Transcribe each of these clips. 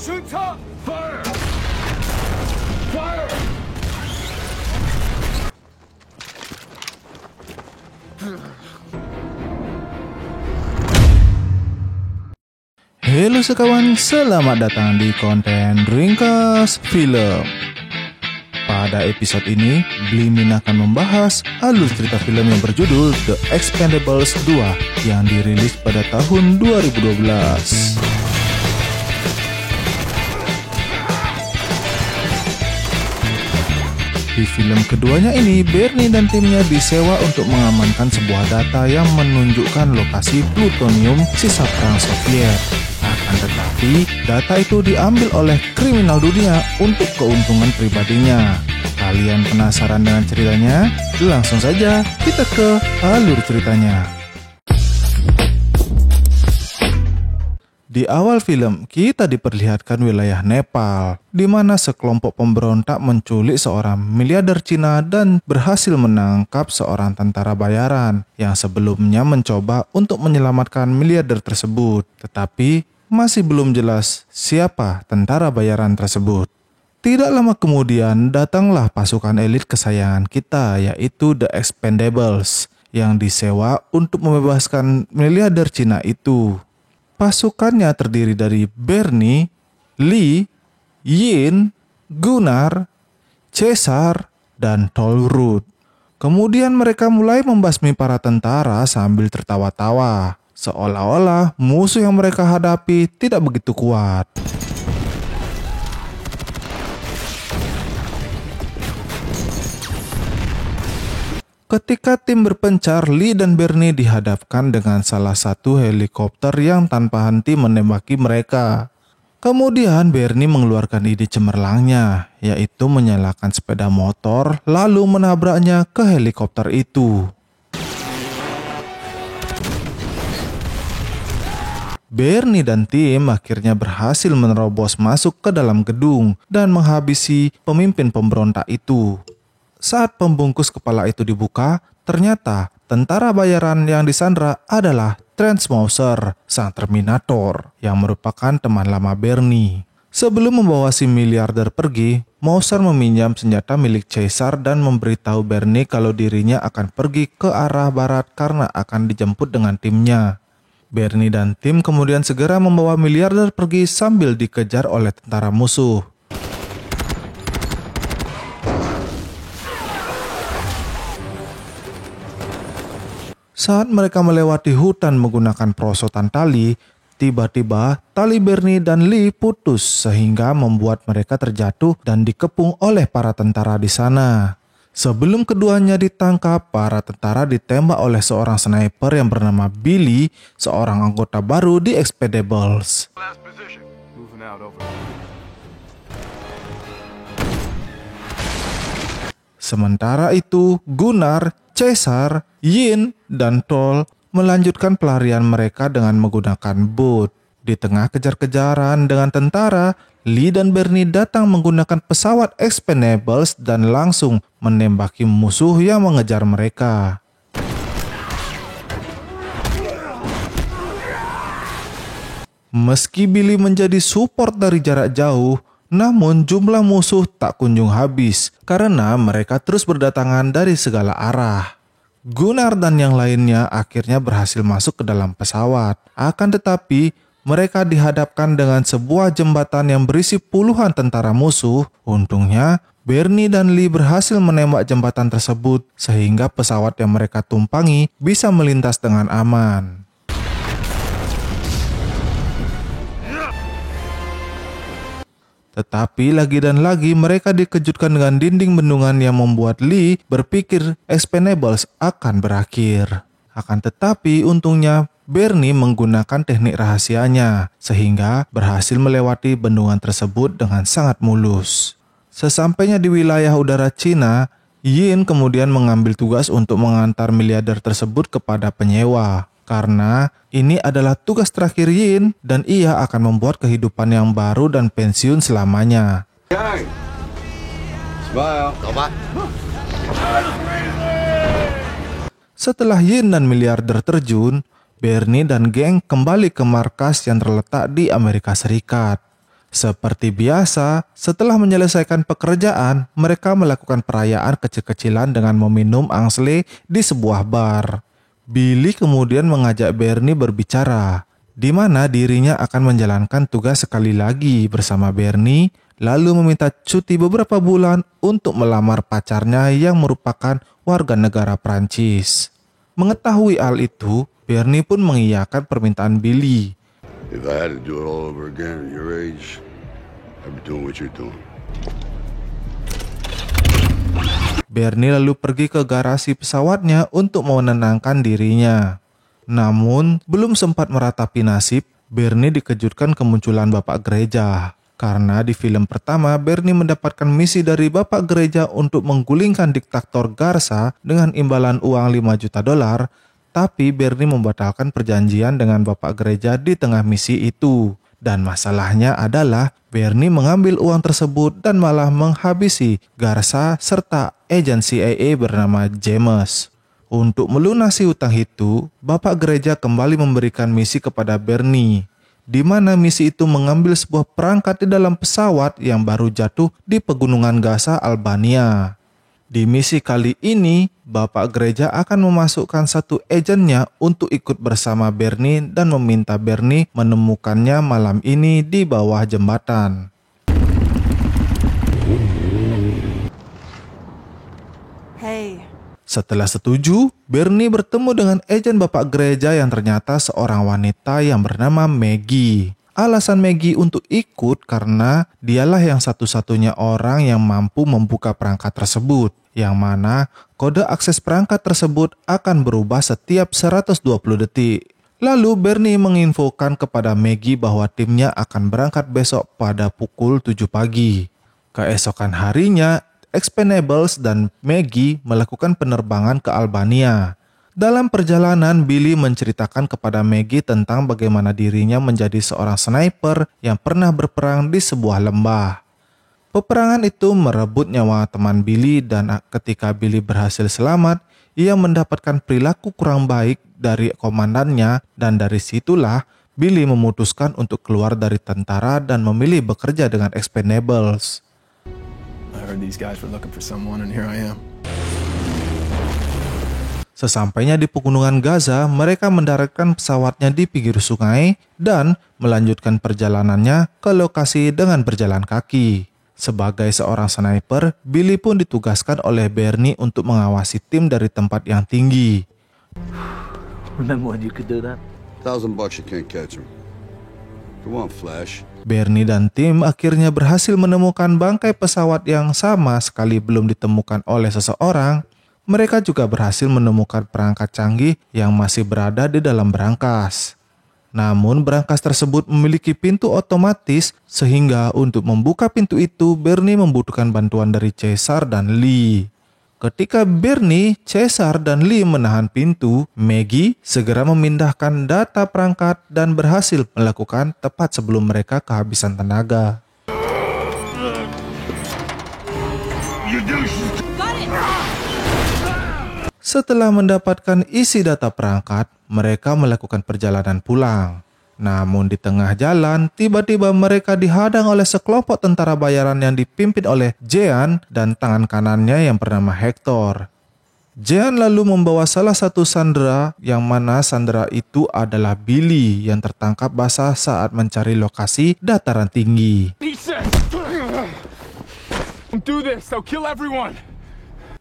Fire! Fire! Halo sekawan, selamat datang di konten Ringkas Film. Pada episode ini, Blimin akan membahas alur cerita film yang berjudul The Expendables 2 yang dirilis pada tahun 2012. Di film keduanya ini, Bernie dan timnya disewa untuk mengamankan sebuah data yang menunjukkan lokasi plutonium sisa perang Soviet. Akan tetapi, data itu diambil oleh kriminal dunia untuk keuntungan pribadinya. Kalian penasaran dengan ceritanya? Langsung saja kita ke alur ceritanya. Di awal film, kita diperlihatkan wilayah Nepal, di mana sekelompok pemberontak menculik seorang miliarder Cina dan berhasil menangkap seorang tentara bayaran yang sebelumnya mencoba untuk menyelamatkan miliarder tersebut. Tetapi, masih belum jelas siapa tentara bayaran tersebut. Tidak lama kemudian, datanglah pasukan elit kesayangan kita, yaitu The Expendables, yang disewa untuk membebaskan miliarder Cina itu. Pasukannya terdiri dari Bernie, Lee, Yin, Gunnar, Caesar, dan Tollwood. Kemudian mereka mulai membasmi para tentara sambil tertawa-tawa, seolah-olah musuh yang mereka hadapi tidak begitu kuat. Ketika tim berpencar, Lee dan Bernie dihadapkan dengan salah satu helikopter yang tanpa henti menembaki mereka. Kemudian Bernie mengeluarkan ide cemerlangnya, yaitu menyalakan sepeda motor lalu menabraknya ke helikopter itu. Bernie dan tim akhirnya berhasil menerobos masuk ke dalam gedung dan menghabisi pemimpin pemberontak itu. Saat pembungkus kepala itu dibuka, ternyata tentara bayaran yang disandra adalah Trent Mauser, sang Terminator, yang merupakan teman lama Bernie. Sebelum membawa si miliarder pergi, Mauser meminjam senjata milik Caesar dan memberitahu Bernie kalau dirinya akan pergi ke arah barat karena akan dijemput dengan timnya. Bernie dan tim kemudian segera membawa miliarder pergi sambil dikejar oleh tentara musuh. Saat mereka melewati hutan menggunakan perosotan tali, tiba-tiba tali Bernie dan Lee putus sehingga membuat mereka terjatuh dan dikepung oleh para tentara di sana. Sebelum keduanya ditangkap, para tentara ditembak oleh seorang sniper yang bernama Billy, seorang anggota baru di Expendables. Sementara itu, Gunnar, Caesar, Yin, dan Toll melanjutkan pelarian mereka dengan menggunakan boot. Di tengah kejar-kejaran dengan tentara, Lee dan Bernie datang menggunakan pesawat Expendables dan langsung menembaki musuh yang mengejar mereka. Meski Billy menjadi support dari jarak jauh, namun jumlah musuh tak kunjung habis karena mereka terus berdatangan dari segala arah. Gunnar dan yang lainnya akhirnya berhasil masuk ke dalam pesawat. Akan tetapi, mereka dihadapkan dengan sebuah jembatan yang berisi puluhan tentara musuh. Untungnya, Bernie dan Lee berhasil menembak jembatan tersebut sehingga pesawat yang mereka tumpangi bisa melintas dengan aman. Tetapi lagi dan lagi mereka dikejutkan dengan dinding bendungan yang membuat Lee berpikir Expendables akan berakhir. Akan tetapi untungnya Bernie menggunakan teknik rahasianya sehingga berhasil melewati bendungan tersebut dengan sangat mulus. Sesampainya di wilayah udara Cina, Yin kemudian mengambil tugas untuk mengantar miliarder tersebut kepada penyewa. Karena ini adalah tugas terakhir Yin dan ia akan membuat kehidupan yang baru dan pensiun selamanya. Setelah Yin dan miliarder terjun, Bernie dan geng kembali ke markas yang terletak di Amerika Serikat. Seperti biasa, setelah menyelesaikan pekerjaan, mereka melakukan perayaan kecil-kecilan dengan meminum Angsley di sebuah bar. Billy kemudian mengajak Bernie berbicara, di mana dirinya akan menjalankan tugas sekali lagi bersama Bernie, lalu meminta cuti beberapa bulan untuk melamar pacarnya yang merupakan warga negara Prancis. Mengetahui hal itu, Bernie pun mengiyakan permintaan Billy. If I had to do it all over again at your age, I'd be doing what you're doing. Bernie lalu pergi ke garasi pesawatnya untuk menenangkan dirinya. Namun, belum sempat meratapi nasib, Bernie dikejutkan kemunculan bapak gereja. Karena di film pertama, Bernie mendapatkan misi dari bapak gereja untuk menggulingkan diktator Garza dengan imbalan uang $5 juta. Tapi Bernie membatalkan perjanjian dengan bapak gereja di tengah misi itu. Dan masalahnya adalah Bernie mengambil uang tersebut dan malah menghabisi Garza serta agen CIA bernama James. Untuk melunasi hutang itu, bapak gereja kembali memberikan misi kepada Bernie, di mana misi itu mengambil sebuah perangkat di dalam pesawat yang baru jatuh di pegunungan Gaza, Albania. Di misi kali ini, bapak gereja akan memasukkan satu agennya untuk ikut bersama Bernie dan meminta Bernie menemukannya malam ini di bawah jembatan. Hey. Setelah setuju, Bernie bertemu dengan agen bapak gereja yang ternyata seorang wanita yang bernama Maggie. Alasan Maggie untuk ikut karena dialah yang satu-satunya orang yang mampu membuka perangkat tersebut, yang mana kode akses perangkat tersebut akan berubah setiap 120 detik. Lalu Bernie menginfokan kepada Maggie bahwa timnya akan berangkat besok pada pukul 7 pagi. Keesokan harinya, Expendables dan Maggie melakukan penerbangan ke Albania. Dalam perjalanan, Billy menceritakan kepada Maggie tentang bagaimana dirinya menjadi seorang sniper yang pernah berperang di sebuah lembah. Peperangan itu merebut nyawa teman Billy dan ketika Billy berhasil selamat, ia mendapatkan perilaku kurang baik dari komandannya dan dari situlah Billy memutuskan untuk keluar dari tentara dan memilih bekerja dengan Expendables. I heard these guys were looking for someone and here I am. Sesampainya di pegunungan Gaza, mereka mendaratkan pesawatnya di pinggir sungai dan melanjutkan perjalanannya ke lokasi dengan berjalan kaki. Sebagai seorang sniper, Billy pun ditugaskan oleh Bernie untuk mengawasi tim dari tempat yang tinggi. Remember when you could do that? $1,000 you can't catch him. Come on, Flash. Bernie dan tim akhirnya berhasil menemukan bangkai pesawat yang sama sekali belum ditemukan oleh seseorang. Mereka juga berhasil menemukan perangkat canggih yang masih berada di dalam berangkas. Namun berangkas tersebut memiliki pintu otomatis sehingga untuk membuka pintu itu Bernie membutuhkan bantuan dari Caesar dan Lee. Ketika Bernie, Caesar, dan Lee menahan pintu, Maggie segera memindahkan data perangkat dan berhasil melakukan tepat sebelum mereka kehabisan tenaga. Setelah mendapatkan isi data perangkat, mereka melakukan perjalanan pulang. Namun di tengah jalan, tiba-tiba mereka dihadang oleh sekelompok tentara bayaran yang dipimpin oleh Jean dan tangan kanannya yang bernama Hector. Jean lalu membawa salah satu sandera yang mana sandera itu adalah Billy yang tertangkap basah saat mencari lokasi dataran tinggi. Do this, they'll kill everyone.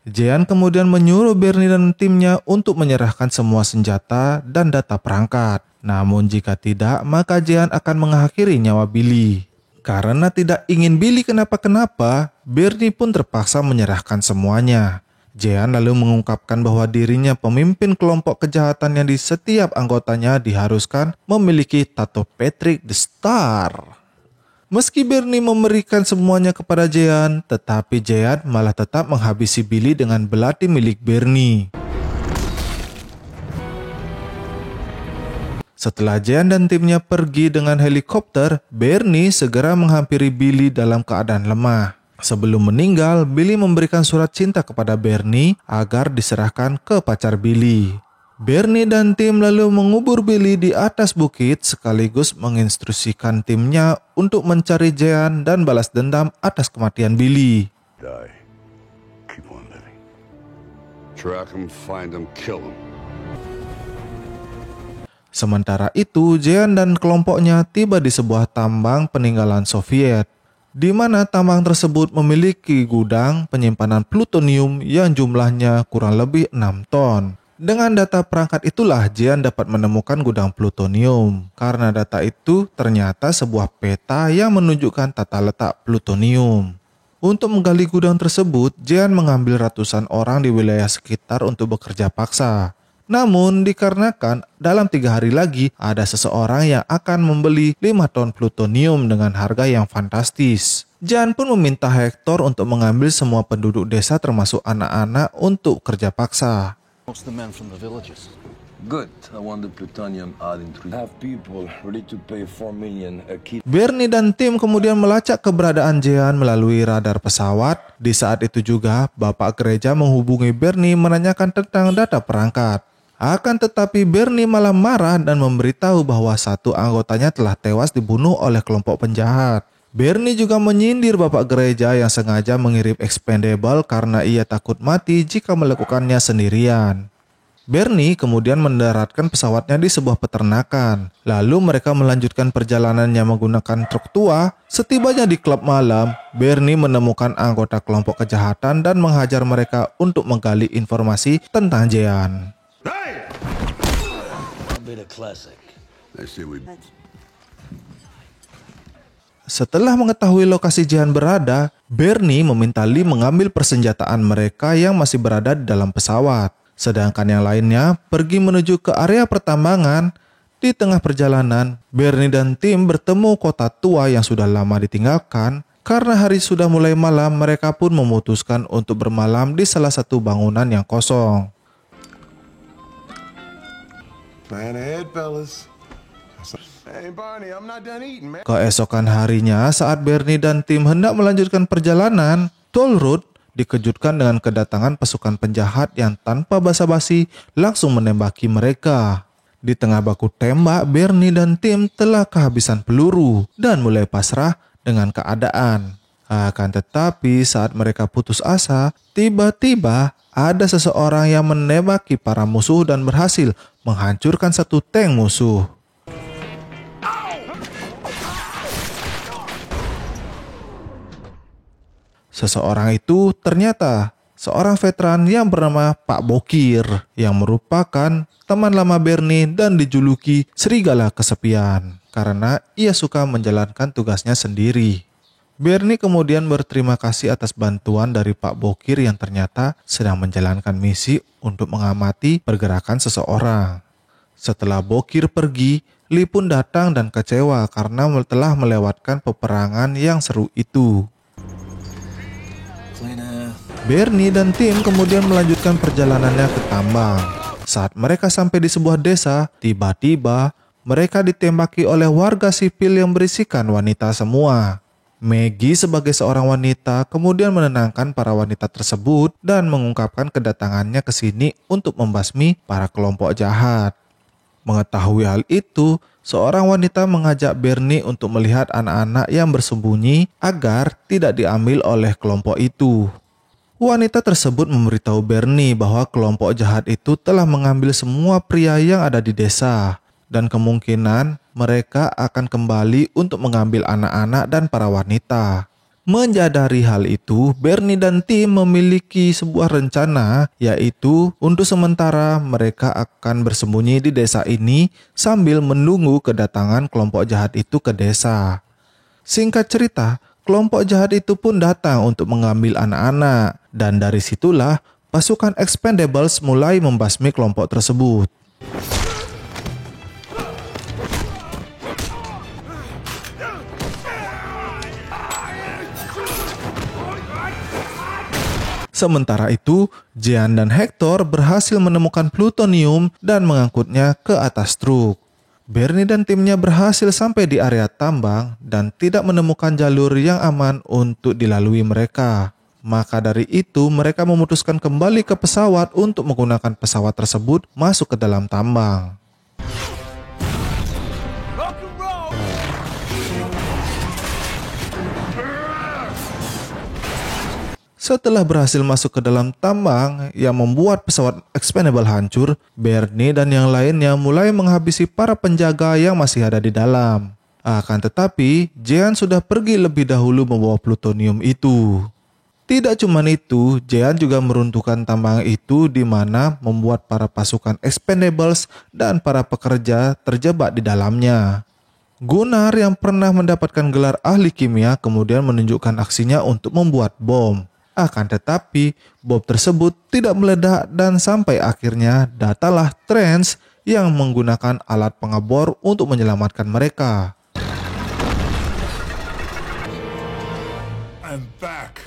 Jean kemudian menyuruh Bernie dan timnya untuk menyerahkan semua senjata dan data perangkat. Namun jika tidak, maka Jean akan mengakhiri nyawa Billy. Karena tidak ingin Billy kenapa-kenapa, Bernie pun terpaksa menyerahkan semuanya. Jean lalu mengungkapkan bahwa dirinya pemimpin kelompok kejahatan yang di setiap anggotanya diharuskan memiliki tato Patrick the Star. Meski Bernie memberikan semuanya kepada Jean, tetapi Jean malah tetap menghabisi Billy dengan belati milik Bernie. Setelah Jean dan timnya pergi dengan helikopter, Bernie segera menghampiri Billy dalam keadaan lemah. Sebelum meninggal, Billy memberikan surat cinta kepada Bernie agar diserahkan ke pacar Billy. Bernie dan tim lalu mengubur Billy di atas bukit sekaligus menginstruksikan timnya untuk mencari Jean dan balas dendam atas kematian Billy. Die. Keep on living. Track him, find him, kill him. Sementara itu, Jean dan kelompoknya tiba di sebuah tambang peninggalan Soviet, di mana tambang tersebut memiliki gudang penyimpanan plutonium yang jumlahnya kurang lebih 6 ton. Dengan data perangkat itulah Jean dapat menemukan gudang plutonium. Karena data itu ternyata sebuah peta yang menunjukkan tata letak plutonium. Untuk menggali gudang tersebut, Jean mengambil ratusan orang di wilayah sekitar untuk bekerja paksa. Namun dikarenakan dalam 3 hari lagi ada seseorang yang akan membeli 5 ton plutonium dengan harga yang fantastis. Jean pun meminta Hector untuk mengambil semua penduduk desa termasuk anak-anak untuk kerja paksa. Most of the men from the villages. Good. I want the plutonium out in 3. Have people ready to pay 4 million a kid. Bernie dan tim kemudian melacak keberadaan Jean melalui radar pesawat. Di saat itu juga, bapak gereja menghubungi Bernie menanyakan tentang data perangkat. Akan tetapi Bernie malah marah dan memberitahu bahwa satu anggotanya telah tewas dibunuh oleh kelompok penjahat. Bernie juga menyindir bapak gereja yang sengaja mengirim expendable karena ia takut mati jika melakukannya sendirian. Bernie kemudian mendaratkan pesawatnya di sebuah peternakan. Lalu mereka melanjutkan perjalanannya menggunakan truk tua. Setibanya di klub malam, Bernie menemukan anggota kelompok kejahatan dan menghajar mereka untuk menggali informasi tentang Jean. A bit of classic. I say we... Setelah mengetahui lokasi Jean berada, Bernie meminta Lee mengambil persenjataan mereka yang masih berada di dalam pesawat. Sedangkan yang lainnya pergi menuju ke area pertambangan. Di tengah perjalanan, Bernie dan tim bertemu kota tua yang sudah lama ditinggalkan. Karena hari sudah mulai malam, mereka pun memutuskan untuk bermalam di salah satu bangunan yang kosong. Plan ahead, fellas. Hey Barney, I'm not done eating, man. Keesokan harinya saat Bernie dan tim hendak melanjutkan perjalanan, Tollwood dikejutkan dengan kedatangan pasukan penjahat yang tanpa basa-basi langsung menembaki mereka. Di tengah baku tembak, Bernie dan tim telah kehabisan peluru dan mulai pasrah dengan keadaan. Akan tetapi saat mereka putus asa, tiba-tiba ada seseorang yang menembaki para musuh dan berhasil menghancurkan satu tank musuh. Seseorang itu ternyata seorang veteran yang bernama Pak Bokir yang merupakan teman lama Bernie dan dijuluki Serigala Kesepian karena ia suka menjalankan tugasnya sendiri. Bernie kemudian berterima kasih atas bantuan dari Pak Bokir yang ternyata sedang menjalankan misi untuk mengamati pergerakan seseorang. Setelah Bokir pergi, Lee pun datang dan kecewa karena telah melewatkan peperangan yang seru itu. Bernie dan tim kemudian melanjutkan perjalanannya ke tambang. Saat mereka sampai di sebuah desa, tiba-tiba mereka ditembaki oleh warga sipil yang berisikan wanita semua. Maggie sebagai seorang wanita kemudian menenangkan para wanita tersebut dan mengungkapkan kedatangannya ke sini untuk membasmi para kelompok jahat. Mengetahui hal itu, seorang wanita mengajak Bernie untuk melihat anak-anak yang bersembunyi agar tidak diambil oleh kelompok itu. Wanita tersebut memberitahu Bernie bahwa kelompok jahat itu telah mengambil semua pria yang ada di desa dan kemungkinan mereka akan kembali untuk mengambil anak-anak dan para wanita. Menyadari hal itu, Bernie dan tim memiliki sebuah rencana, yaitu untuk sementara mereka akan bersembunyi di desa ini sambil menunggu kedatangan kelompok jahat itu ke desa. Singkat cerita, kelompok jahat itu pun datang untuk mengambil anak-anak, dan dari situlah pasukan Expendables mulai membasmi kelompok tersebut. Sementara itu, Jean dan Hector berhasil menemukan plutonium dan mengangkutnya ke atas truk. Bernie dan timnya berhasil sampai di area tambang dan tidak menemukan jalur yang aman untuk dilalui mereka. Maka dari itu mereka memutuskan kembali ke pesawat untuk menggunakan pesawat tersebut masuk ke dalam tambang. Setelah berhasil masuk ke dalam tambang yang membuat pesawat expendable hancur, Bernie dan yang lainnya mulai menghabisi para penjaga yang masih ada di dalam. Akan tetapi, Jehan sudah pergi lebih dahulu membawa plutonium itu. Tidak cuma itu, Jehan juga meruntuhkan tambang itu di mana membuat para pasukan expendables dan para pekerja terjebak di dalamnya. Gunnar yang pernah mendapatkan gelar ahli kimia kemudian menunjukkan aksinya untuk membuat bom. Akan tetapi, bom tersebut tidak meledak dan sampai akhirnya datanglah Trance yang menggunakan alat pengebor untuk menyelamatkan mereka. I'm back.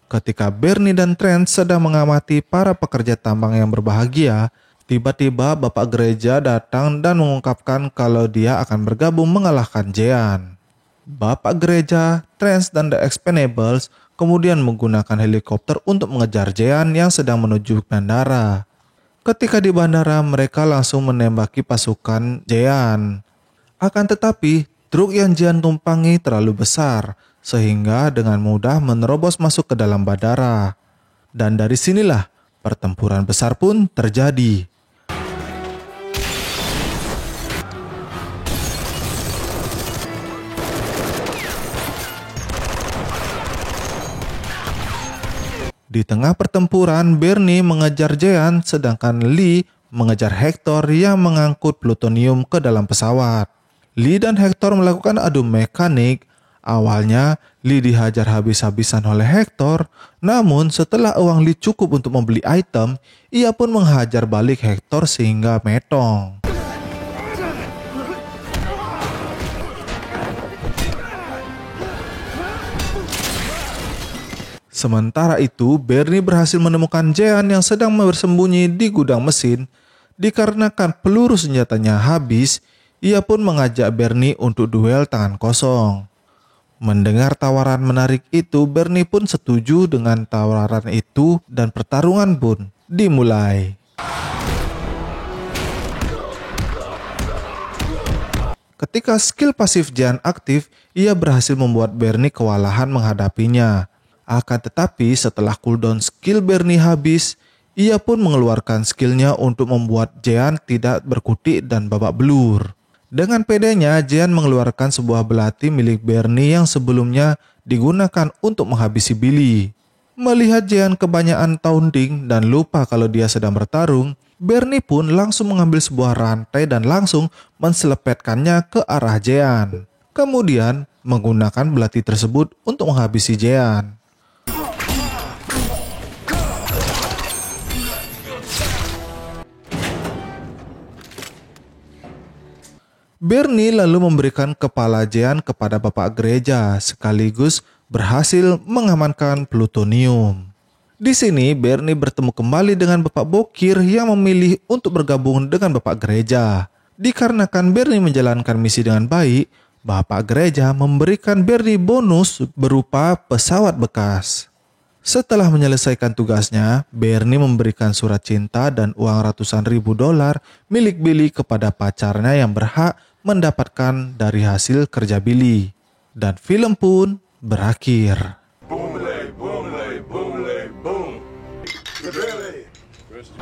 Ketika Bernie dan Trance sedang mengamati para pekerja tambang yang berbahagia, tiba-tiba Bapak Gereja datang dan mengungkapkan kalau dia akan bergabung mengalahkan Jehan. Bapak Gereja, Trance, dan The Expendables kemudian menggunakan helikopter untuk mengejar Jehan yang sedang menuju bandara. Ketika di bandara, mereka langsung menembaki pasukan Jehan. Akan tetapi, truk yang Jehan tumpangi terlalu besar, sehingga dengan mudah menerobos masuk ke dalam bandara. Dan dari sinilah, pertempuran besar pun terjadi. Di tengah pertempuran, Bernie mengejar Jehan sedangkan Lee mengejar Hector yang mengangkut plutonium ke dalam pesawat. Lee dan Hector melakukan adu mekanik. Awalnya, Lee dihajar habis-habisan oleh Hector, namun setelah uang Lee cukup untuk membeli item, ia pun menghajar balik Hector sehingga metong. Sementara itu, Bernie berhasil menemukan Jehan yang sedang bersembunyi di gudang mesin. Dikarenakan peluru senjatanya habis, ia pun mengajak Bernie untuk duel tangan kosong. Mendengar tawaran menarik itu, Bernie pun setuju dengan tawaran itu dan pertarungan pun dimulai. Ketika skill pasif Jehan aktif, ia berhasil membuat Bernie kewalahan menghadapinya. Akan tetapi setelah cooldown skill Bernie habis, ia pun mengeluarkan skillnya untuk membuat Jehan tidak berkutik dan babak belur. Dengan pedenya, Jehan mengeluarkan sebuah belati milik Bernie yang sebelumnya digunakan untuk menghabisi Billy. Melihat Jehan kebanyakan taunting dan lupa kalau dia sedang bertarung, Bernie pun langsung mengambil sebuah rantai dan langsung menselepetkannya ke arah Jehan. Kemudian menggunakan belati tersebut untuk menghabisi Jehan. Bernie lalu memberikan kepala Jehan kepada Bapak Gereja sekaligus berhasil mengamankan plutonium. Di sini Bernie bertemu kembali dengan Bapak Bokir yang memilih untuk bergabung dengan Bapak Gereja. Dikarenakan Bernie menjalankan misi dengan baik, Bapak Gereja memberikan Bernie bonus berupa pesawat bekas. Setelah menyelesaikan tugasnya, Bernie memberikan surat cinta dan uang ratusan ribu dolar milik Billy kepada pacarnya yang berhak mendapatkan dari hasil kerja Billy. Dan film pun berakhir.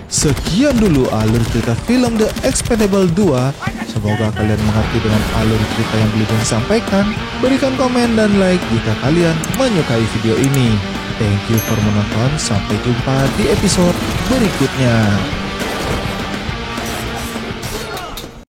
Sekian dulu alur cerita film The Expendable 2. Semoga kalian mengerti dengan alur cerita yang Billy sampaikan. Berikan komen dan like jika kalian menyukai video ini. Thank you for menonton, sampai jumpa di episode berikutnya.